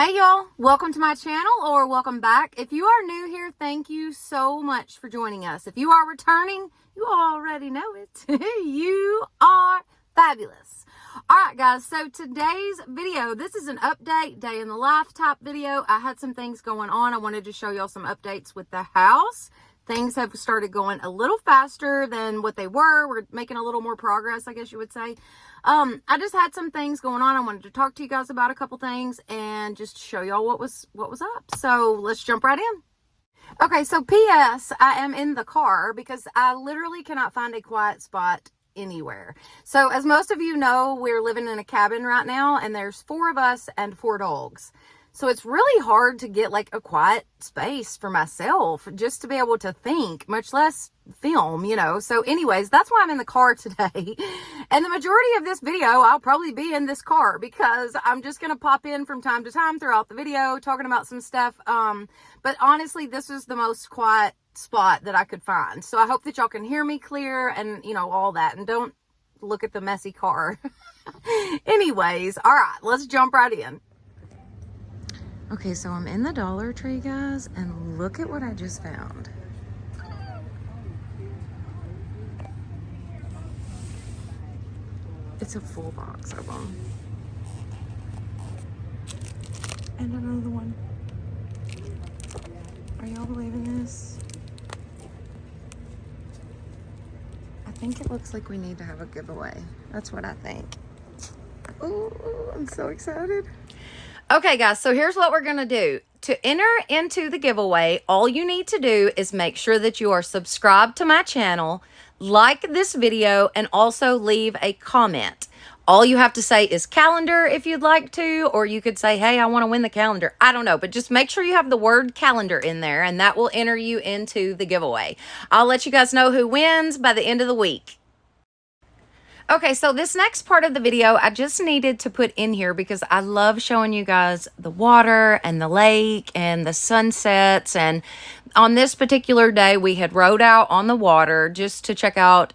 Hey y'all, welcome to my channel or welcome back. If you are new here, thank you so much for joining us. If you are returning, you already know it. You are fabulous. All right guys, so today's video, this is an update, day in the life type video. I had some things going on. I wanted to show y'all some updates with the house. Things have started going a little faster than what they were. We're making a little more progress, I guess you would say. I just had some things going on. I wanted to talk to you guys about a couple things and just show y'all what was up. So let's jump right in. Okay, so P.S. I am in the car because I literally cannot find a quiet spot anywhere. So as most of you know, we're living in a cabin right now and there's 4 of us and 4 dogs. So it's really hard to get like a quiet space for myself just to be able to think, much less film, you know. So anyways, that's why I'm in the car today. And the majority of this video, I'll probably be in this car because I'm just going to pop in from time to time throughout the video talking about some stuff. But honestly, this is the most quiet spot that I could find. So I hope that y'all can hear me clear and, you know, all that. And don't look at the messy car. Anyways, all right, let's jump right in. Okay, so I'm in the Dollar Tree, guys, and look at what I just found. It's a full box of them. And another one. Are y'all believing this? I think it looks like we need to have a giveaway. That's what I think. Oh, I'm so excited. Okay, guys, so here's what we're going to do. To enter into the giveaway, all you need to do is make sure that you are subscribed to my channel, like this video, and also leave a comment. All you have to say is calendar if you'd like to, or you could say, hey, I want to win the calendar. I don't know, but just make sure you have the word calendar in there, and that will enter you into the giveaway. I'll let you guys know who wins by the end of the week. Okay, so this next part of the video, I just needed to put in here because I love showing you guys the water and the lake and the sunsets. And on this particular day, we had rode out on the water just to check out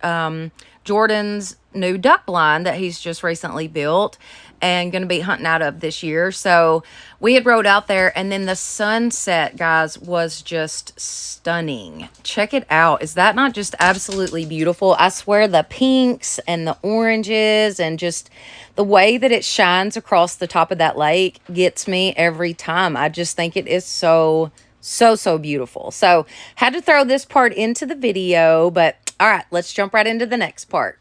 Jordan's new duck blind that he's just recently built and going to be hunting out of this year. So we had rode out there, and then the sunset, guys, was just stunning. Check it out. Is that not just absolutely beautiful? I swear the pinks and the oranges and just the way that it shines across the top of that lake gets me every time. I just think it is so beautiful. So had to throw this part into the video, but all right, let's jump right into the next part.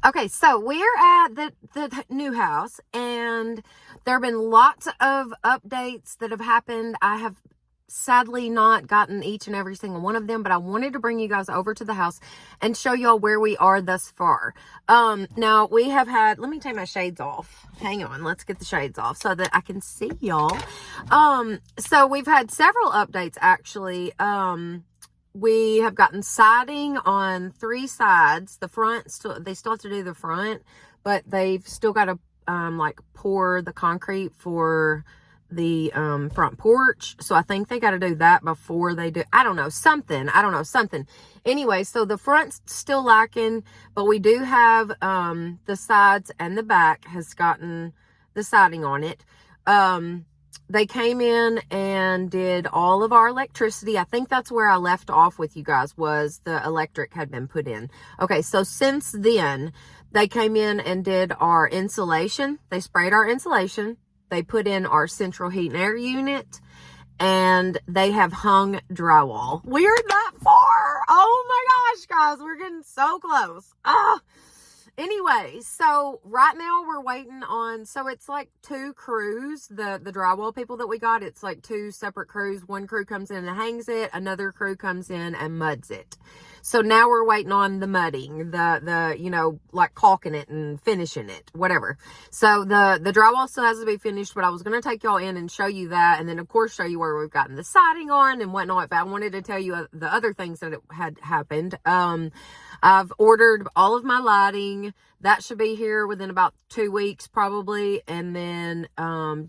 Okay, so we're at the new house, and there have been lots of updates that have happened. I have sadly not gotten each and every single one of them, but I wanted to bring you guys over to the house and show y'all where we are thus far. Now we have had, let me take my shades off. Hang on, let's get the shades off so that I can see y'all. So we've had several updates actually. We have gotten siding on 3 sides. The front, they still have to do the front, but they've still got to like pour the concrete for the front porch. So I think they got to do that before they do, I don't know, something. Anyway, so the front's still lacking, but we do have the sides, and the back has gotten the siding on it. They came in and did all of our electricity. I think that's where I left off with you guys, was the electric had been put in. Okay, so since then, they came in and did our insulation. They sprayed our insulation. They put in our central heat and air unit, and they have hung drywall. We're that far. Oh my gosh, guys, we're getting so close. Anyway, so right now we're waiting on, so it's like 2 crews, the drywall people that we got, it's like 2 separate crews. One crew comes in and hangs it, another crew comes in and muds it. So now we're waiting on the mudding, the you know, like caulking it and finishing it, whatever. So the drywall still has to be finished, but I was going to take y'all in and show you that, and then of course show you where we've gotten the siding on and whatnot. But I wanted to tell you the other things that had happened. I've ordered all of my lighting. That should be here within about 2 weeks probably. And then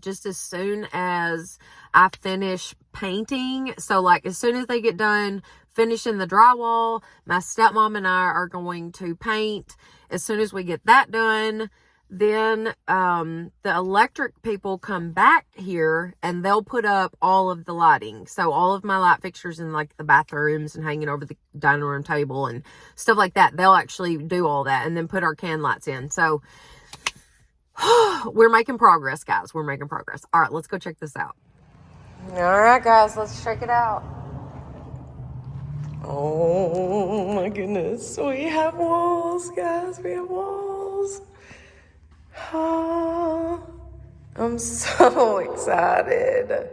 just as soon as I finish painting, so like as soon as they get done finishing the drywall, my stepmom and I are going to paint. As soon as we get that done, Then the electric people come back here and they'll put up all of the lighting. So all of my light fixtures in like the bathrooms and hanging over the dining room table and stuff like that, they'll actually do all that and then put our can lights in. So we're making progress, guys. We're making progress. All right, let's go check this out. All right, guys, let's check it out. Oh my goodness. We have walls, guys. We have walls. Oh, I'm so excited.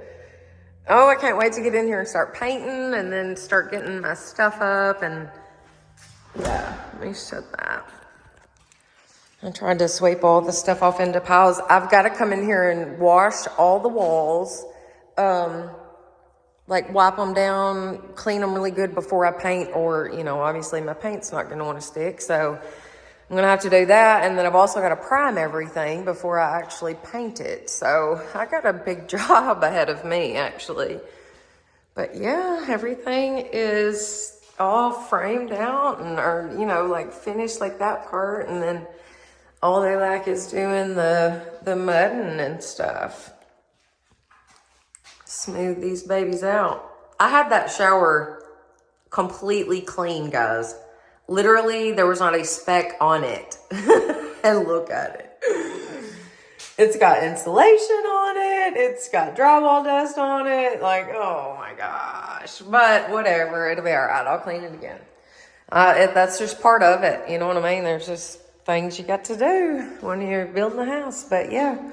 Oh, I can't wait to get in here and start painting and then start getting my stuff up. And yeah, let me shut that. I tried to sweep all the stuff off into piles. I've got to come in here and wash all the walls, like wipe them down, clean them really good before I paint, or, you know, obviously my paint's not going to want to stick. So I'm going to have to do that. And then I've also got to prime everything before I actually paint it. So I got a big job ahead of me, actually. But yeah, everything is all framed out and, or, you know, like finished like that part. And then all they lack is doing the mudding and stuff. Smooth these babies out. I had that shower completely clean, guys. Literally, there was not a speck on it. And look at it. It's got insulation on it. It's got drywall dust on it. Like, oh my gosh. But whatever, it'll be all right. I'll clean it again. That's just part of it. You know what I mean? There's just things you got to do when you're building a house. But yeah,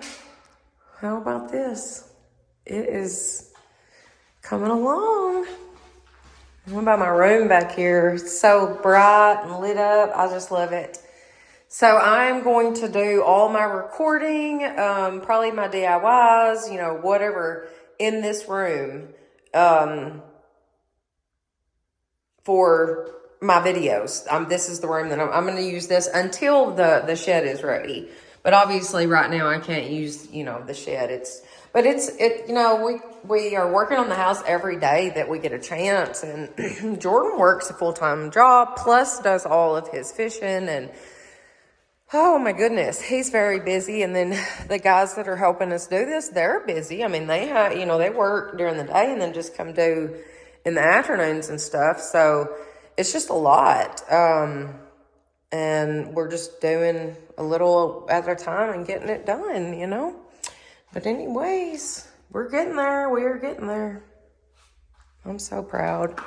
how about this? It is coming along. What about my room back here? It's so bright and lit up. I just love it. So I'm going to do all my recording, probably my DIYs, you know, whatever in this room for my videos. This is the room that I'm going to use this until the shed is ready. But obviously right now I can't use, you know, the shed. But you know, we are working on the house every day that we get a chance. And Jordan works a full-time job, plus does all of his fishing. And oh my goodness, he's very busy. And then the guys that are helping us do this, they're busy. I mean, they have, you know, they work during the day and then just come do in the afternoons and stuff. So it's just a lot. And we're just doing a little at a time and getting it done, you know. But anyways, we're getting there. We are getting there. I'm so proud.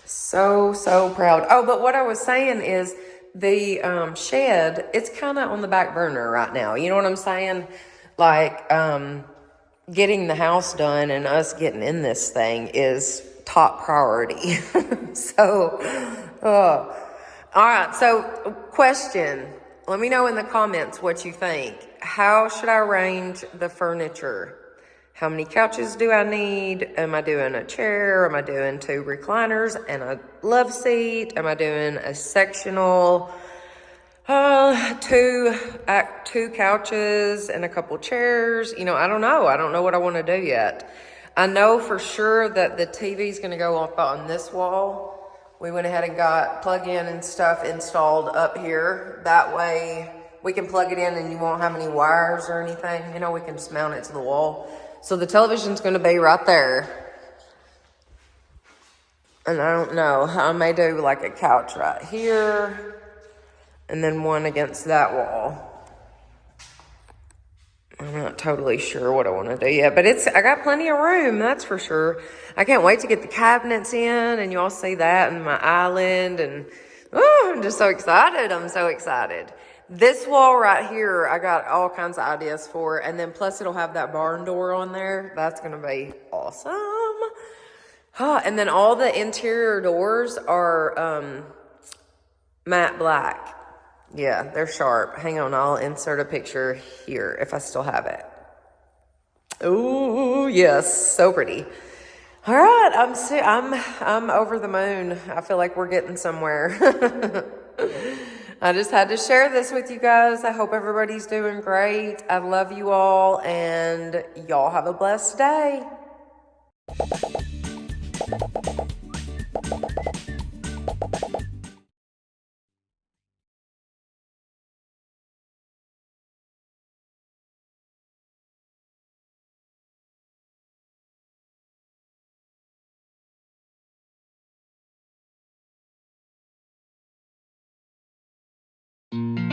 So proud. Oh, but what I was saying is the shed, it's kind of on the back burner right now. You know what I'm saying? Like getting the house done and us getting in this thing is top priority. So, all right. So question. Let me know in the comments what you think. How should I arrange the furniture? How many couches do I need? Am I doing a chair? Am I doing 2 recliners and a love seat? Am I doing a sectional, 2 couches and a couple chairs? You know, I don't know. I don't know what I want to do yet. I know for sure that the TV is going to go up on this wall. We went ahead and got plug-in and stuff installed up here. That way we can plug it in and you won't have any wires or anything. You know, we can just mount it to the wall. So the television's going to be right there. And I don't know, I may do like a couch right here and then one against that wall. I'm not totally sure what I want to do yet, but I got plenty of room, that's for sure. I can't wait to get the cabinets in, and you all see that, and my island, and oh, I'm just so excited. I'm so excited. This wall right here, I got all kinds of ideas for, and then plus it'll have that barn door on there. That's going to be awesome. And then all the interior doors are matte black. Yeah, they're sharp. Hang on, I'll insert a picture here if I still have it. Ooh, yes, so pretty. All right, I'm over the moon. I feel like we're getting somewhere. I just had to share this with you guys. I hope everybody's doing great. I love you all, and y'all have a blessed day. you.